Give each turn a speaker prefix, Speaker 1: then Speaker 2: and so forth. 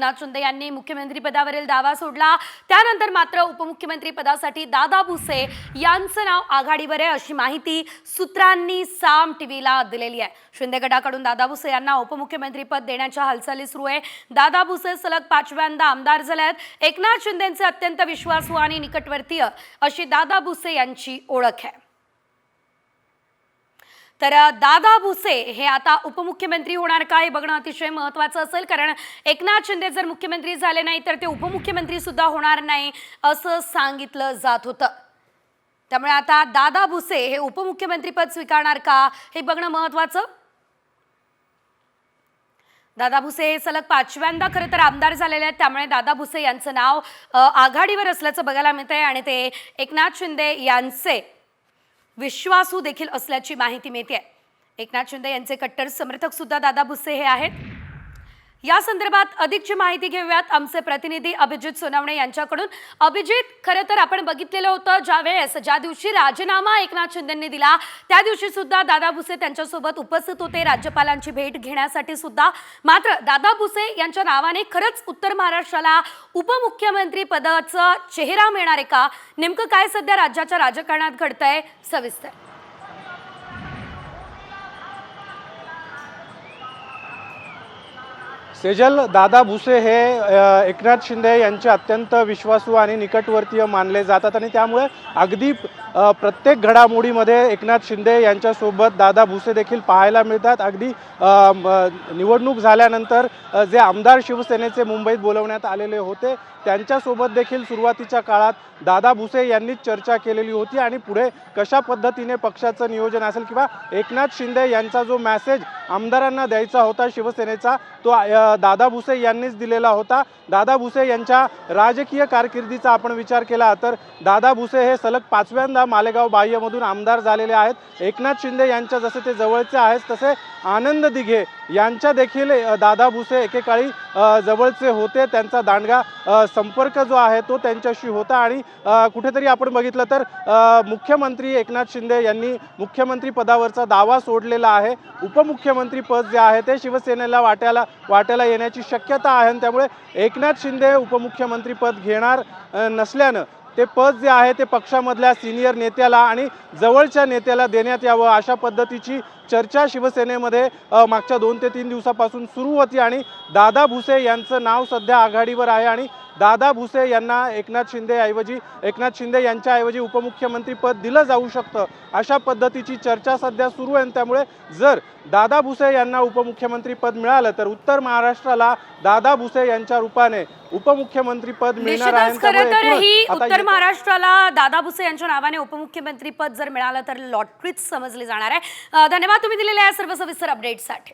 Speaker 1: एकनाथ शिंदे यांनी मुख्यमंत्री पदावरील दावा सोडला। त्यानंतर मात्र उपमुख्यमंत्री पदासाठी दादा भुसे यांचं नाव आघाडीवर आहे अशी माहिती सूत्रांनी साम टीव्हीला दिलेली आहे। शिंदे गटाकडून दादा भुसे यांना उपमुख्यमंत्री पद देण्याच्या हालचाली सुरू आहे। दादा भुसे सलग 5व्यांदा आमदार झाले आहेत। एकनाथ शिंदेंचे अत्यंत विश्वासू आणि निकटवर्तीय अशी दादा भुसे यांची ओळख आहे। तर दादा भुसे हे आता उपमुख्यमंत्री होणार का हे बघणं अतिशय महत्त्वाचं असेल, कारण एकनाथ शिंदे जर मुख्यमंत्री झाले नाही तर ते उपमुख्यमंत्री सुद्धा होणार नाही असं सांगितलं जात होतं। त्यामुळे आता दादा भुसे हे उपमुख्यमंत्री पद स्वीकारणार का हे बघणं महत्त्वाचं। दादा भुसे हे सलग 5व्यांदा खरं तर आमदार झालेले आहेत, त्यामुळे दादा भुसे यांचं नाव आघाडीवर असल्याचं बघायला मिळतंय आणि ते एकनाथ शिंदे यांचे विश्वासू देखील असल्याची माहिती मिळते। एकनाथ शिंदे यांचे कट्टर समर्थक सुद्धा दादा भुसे हे आहेत। या संदर्भात अधिकची माहिती घेऊयात आमचे प्रतिनिधी अभिजित सोनवणे यांच्याकडून। अभिजित, खरं तर आपण बघितलेलं होतं ज्या दिवशी राजीनामा एकनाथ शिंदेंनी दिला त्या दिवशी सुद्धा दादा भुसे त्यांच्यासोबत उपस्थित होते राज्यपालांची भेट घेण्यासाठी सुद्धा। मात्र दादा भुसे यांच्या नावाने खरंच उत्तर महाराष्ट्राला उपमुख्यमंत्री पदाचा चेहरा मिळणार आहे का? नेमकं काय सध्या राज्याच्या राजकारणात घडतंय सविस्तर?
Speaker 2: सेजल, दादा भुसे हे एकनाथ शिंदे यांचे अत्यंत विश्वासू आणि निकटवर्तीय मानले जातात आणि त्यामुळे अगदी प्रत्येक घडामोडीमध्ये एकनाथ शिंदे यांच्यासोबत दादा भुसे देखील पाहायला मिळतात। अगदी निवडणूक झाल्यानंतर जे आमदार शिवसेनेचे मुंबईत बोलवण्यात आलेले होते त्यांच्यासोबत देखील सुरुवातीच्या काळात दादा भुसे यांनीच चर्चा केलेली होती आणि पुढे कशा पद्धतीने पक्षाचं नियोजन असेल किंवा एकनाथ शिंदे यांचा जो मेसेज आमदारांना द्यायचा होता शिवसेनेचा तो दादा भुसे यांनीच दिलेला होता। दादा भुसे यांच्या राजकीय कारकिर्दीचा आपण विचार केला तर दादा भुसे हे सलग 5व्यांदा मालेगाव बाह्यमधून आमदार झालेले आहेत। एकनाथ शिंदे यांच्या जसे ते जवळचे आहेत तसे आनंद दिघे यांच्या देखील दादा भुसे एकेकाळी जवळचे होते। त्यांचा दांडगा संपर्क जो आहे तो त्यांच्याशी होता आणि कुठेतरी आपण बघितलं तर मुख्यमंत्री एकनाथ शिंदे यांनी मुख्यमंत्री पदावरचा दावा सोडलेला आहे। उपमुख्यमंत्री पद जे आहे ते शिवसेनेला वाट्याला येण्याची शक्यता आहे आणि त्यामुळे एकनाथ शिंदे उपमुख्यमंत्री पद घेणार नसल्यानं ते पद जे आहे ते पक्षामधल्या सिनियर नेत्याला आणि जवळच्या नेत्याला देण्यात यावं अशा पद्धतीची चर्चा शिवसेनेमध्ये मागच्या 2 ते 3 दिवसापासून सुरू होती आणि दादा भुसे यांचं नाव सध्या आघाडीवर आहे आणि दादा भुसे यांना एकनाथ शिंदे यांच्याऐवजी उपमुख्यमंत्री पद दिलं जाऊ शकतं अशा पद्धतीची चर्चा सध्या सुरू आहे। त्यामुळे जर दादा भुसे यांना उपमुख्यमंत्री पद मिळालं तर उत्तर महाराष्ट्राला दादा भुसे यांच्या रूपाने उपमुख्यमंत्री पद मिळणार आहे।
Speaker 1: खरं तर ही उत्तर महाराष्ट्राला दादा भुसे यांच्या नावाने उपमुख्यमंत्री पद जर मिळालं तर लॉटरीच समजली जाणार आहे। धन्यवाद तुम्ही दिलेल्या सर्व सविस्तर अपडेट्ससाठी।